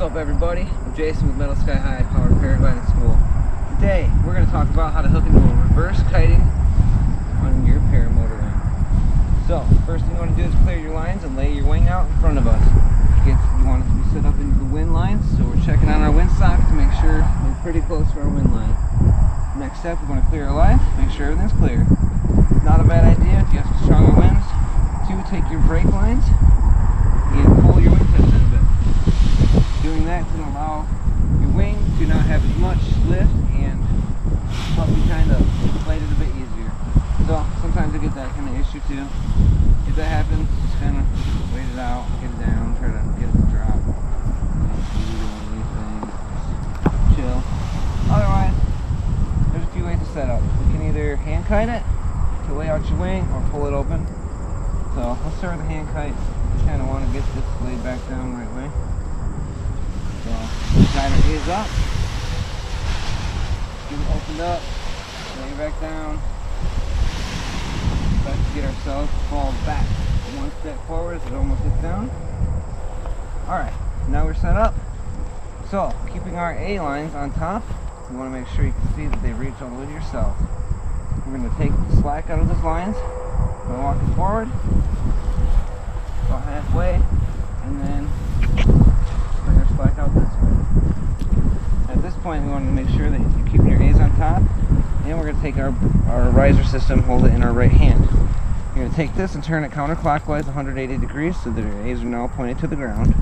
What's up, everybody? I'm Jason with Metal Sky High Powered Paragliding School. Today we're going to talk about how to hook into a reverse kiting on your paramotor wing. So first thing you want to do is clear your lines and lay your wing out in front of us. You want it to be set up into the wind lines, so we're checking on our windsock to make sure we're pretty close to our wind line. Next step, we're going to clear our line, make sure everything's clear. It's not a bad idea if you have some stronger winds to take your brake lines and pull your wingtips in a bit. Doing that can allow your wing to not have as much lift and help you kind of inflate it a bit easier. So sometimes I get that kind of issue too. If that happens, just kind of wait it out, get it down, try to get it to drop. Chill. Otherwise, there's a few ways to set up. You can either hand kite it to lay out your wing or pull it open. So let's start with the hand kite. You kind of want to get this laid back down the right way. So, glider is up, get it opened up, lay it back down. Let's get ourselves to fall back one step forward as it almost hits down. Alright, now we're set up. So, keeping our A lines on top, you want to make sure you can see that they reach all the way to yourself. We're going to take the slack out of those lines, we're walking forward, about halfway, and then bring our slack out this way. At this point, we want to make sure that you're keeping your A's on top, and we're going to take our riser system, hold it in our right hand. You're going to take this and turn it counterclockwise 180 degrees so that your A's are now pointed to the ground.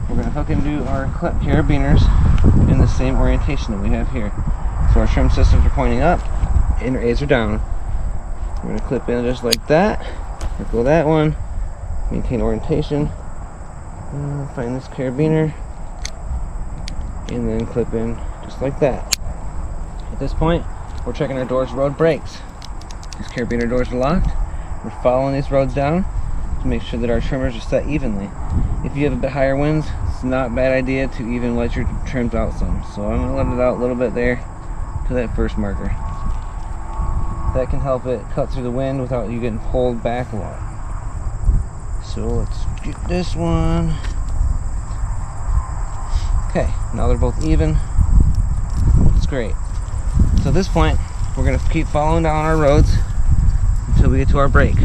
We're going to hook into our clip carabiners in the same orientation that we have here. So our trim systems are pointing up and our A's are down. We're going to clip in just like that. Let go that one. Maintain orientation. Find this carabiner and then clip in just like that. At this point, we're checking our doors road brakes. These carabiner doors are locked. We're following these roads down to make sure that our trimmers are set evenly. If you have a bit higher winds, it's not a bad idea to even let your trims out some. So I'm going to let it out a little bit there to that first marker. That can help it cut through the wind without you getting pulled back a lot. So let's get this one. Okay, now they're both even. It's great. So at this point, we're going to keep following down our roads until we get to our brake.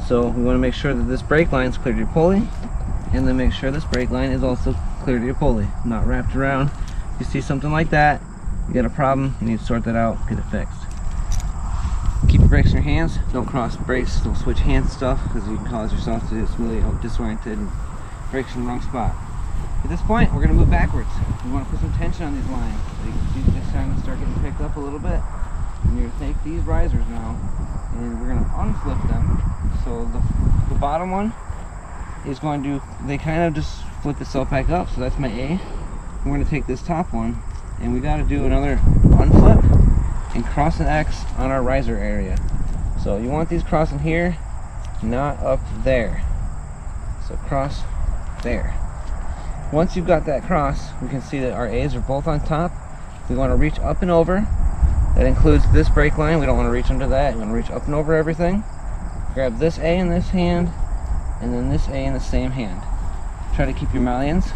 So we want to make sure that this brake line is clear to your pulley, and then make sure this brake line is also clear to your pulley, not wrapped around. If you see something like that, you got a problem, you need to sort that out, get it fixed. Keep your brakes in your hands, don't cross brakes, don't switch hands stuff, because you can cause yourself to get really disoriented and brakes in the wrong spot. At this point, we're going to move backwards. We want to put some tension on these lines. So you can see this kind of start getting picked up a little bit. And you're going to take these risers now, and we're going to unflip them. So the bottom one is going to, they kind of just flip itself back up, so that's my A. We're going to take this top one, and we got to do another unflip and cross an X on our riser area. So you want these crossing here, not up there. So cross there. Once you've got that cross, we can see that our A's are both on top. We want to reach up and over. That includes this brake line. We don't want to reach under that. We want to reach up and over everything. Grab this A in this hand, and then this A in the same hand. Try to keep your mullions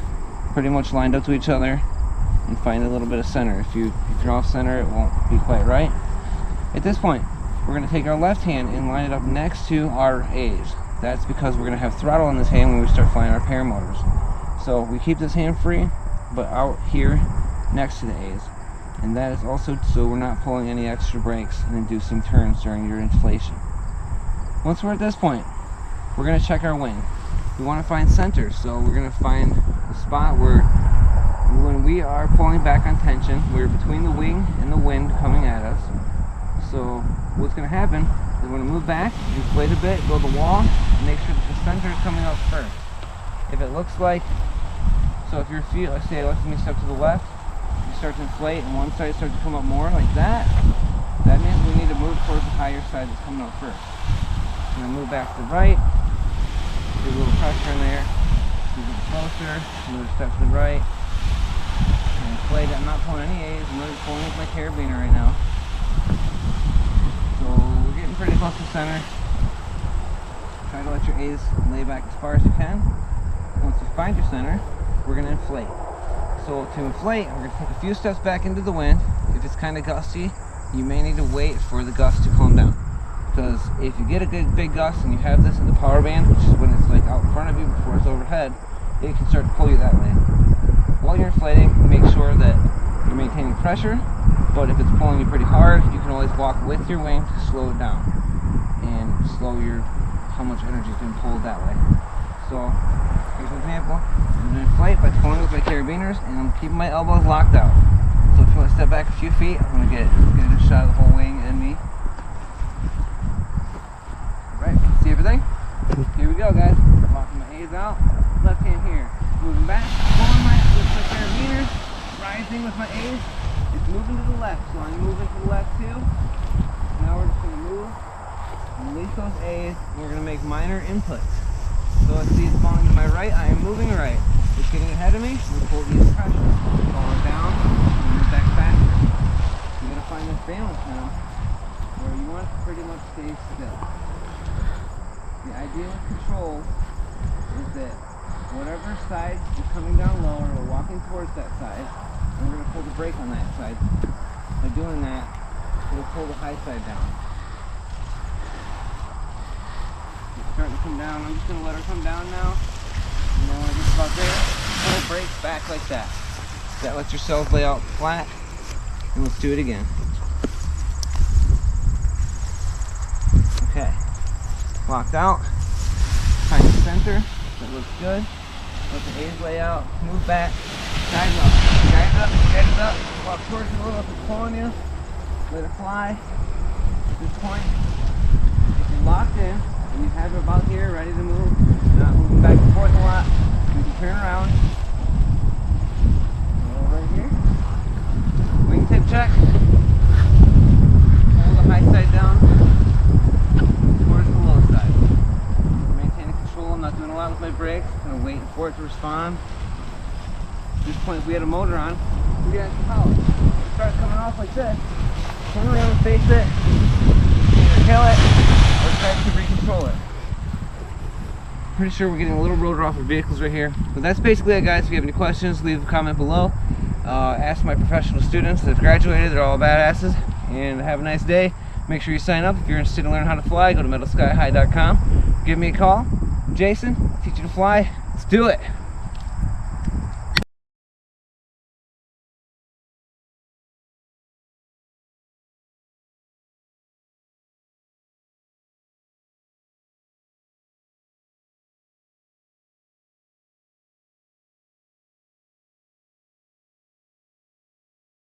pretty much lined up to each other, and find a little bit of center. If you're off center, it won't be quite right. At this point, we're going to take our left hand and line it up next to our A's. That's because we're going to have throttle in this hand when we start flying our paramotors. So we keep this hand free, but out here next to the A's. And that is also so we're not pulling any extra brakes and inducing turns during your inflation. Once we're at this point, we're going to check our wing. We want to find center, so we're going to find a spot where when we are pulling back on tension, we're between the wing and the wind coming at us. So what's going to happen is we're going to move back, inflate a bit, go to the wall, and make sure that the center is coming up first. If it looks like, so if your feet, let's say, let me step to the left, you start to inflate and one side starts to come up more like that, that means we need to move towards the higher side that's coming up first. I'm going to move back to the right, do a little pressure in there, move it closer, another step to the right, and inflate it. I'm not pulling any A's, I'm really pulling with my carabiner right now. So we're getting pretty close to center. Try to let your A's lay back as far as you can. Once you find your center, we're going to inflate. So to inflate, we're going to take a few steps back into the wind. If it's kind of gusty, you may need to wait for the gust to calm down. Because if you get a good big gust and you have this in the power band, which is when it's like out in front of you before it's overhead, it can start to pull you that way. While you're inflating, make sure that you're maintaining pressure, but if it's pulling you pretty hard, you can always walk with your wing to slow it down and slow how much energy is being pulled that way. So, here's an example. I'm going to inflate by pulling with my carabiners and I'm keeping my elbows locked out. So if you want to step back a few feet, I'm going to get a shot of the whole wing and me. Alright, see everything? Here we go, guys. Locking my A's out, left hand here. Moving back, pulling with my carabiners, rising with my A's. It's moving to the left, so I'm moving to the left too. Now we're just going to move, release those A's, and we're going to make minor inputs. So let's see, it's falling to my right, I am moving right. It's getting ahead of me, we pull the pressure. Fall it down, and move back faster. You're going to find this balance now, where you want to pretty much stay still. The ideal control is that whatever side is coming down lower, we're walking towards that side, and we're going to pull the brake on that side. By doing that, it'll pull the high side down. It's starting to come down. I'm just going to let her come down now. And then when it gets about there, pull brake back like that. That lets yourself lay out flat. And let's do it again. Okay. Locked out. Find the center. That looks good. Let the A's lay out. Move back. Guide up. Guide up. Guide it up. Walk towards it a little if it's pulling you. Let it fly. At this point, if you're locked in and you have it about here ready to move, not moving back and forth a lot, you can turn around. Right here. Wingtip check. Pull the high side down towards the low side. Maintaining control. I'm not doing a lot with my brakes. I'm going to wait for it to respond. At this point, if we had a motor on, we got some power. It starts coming off like this. Turn around and face it. Either kill it or try to recontrol it. Pretty sure we're getting a little rotor off our vehicles right here. But that's basically it, guys. If you have any questions, leave a comment below. Ask my professional students that have graduated. They're all badasses. And have a nice day. Make sure you sign up. If you're interested in learning how to fly, go to metalskyhigh.com. Give me a call. I'm Jason. I'll teach you to fly. Let's do it.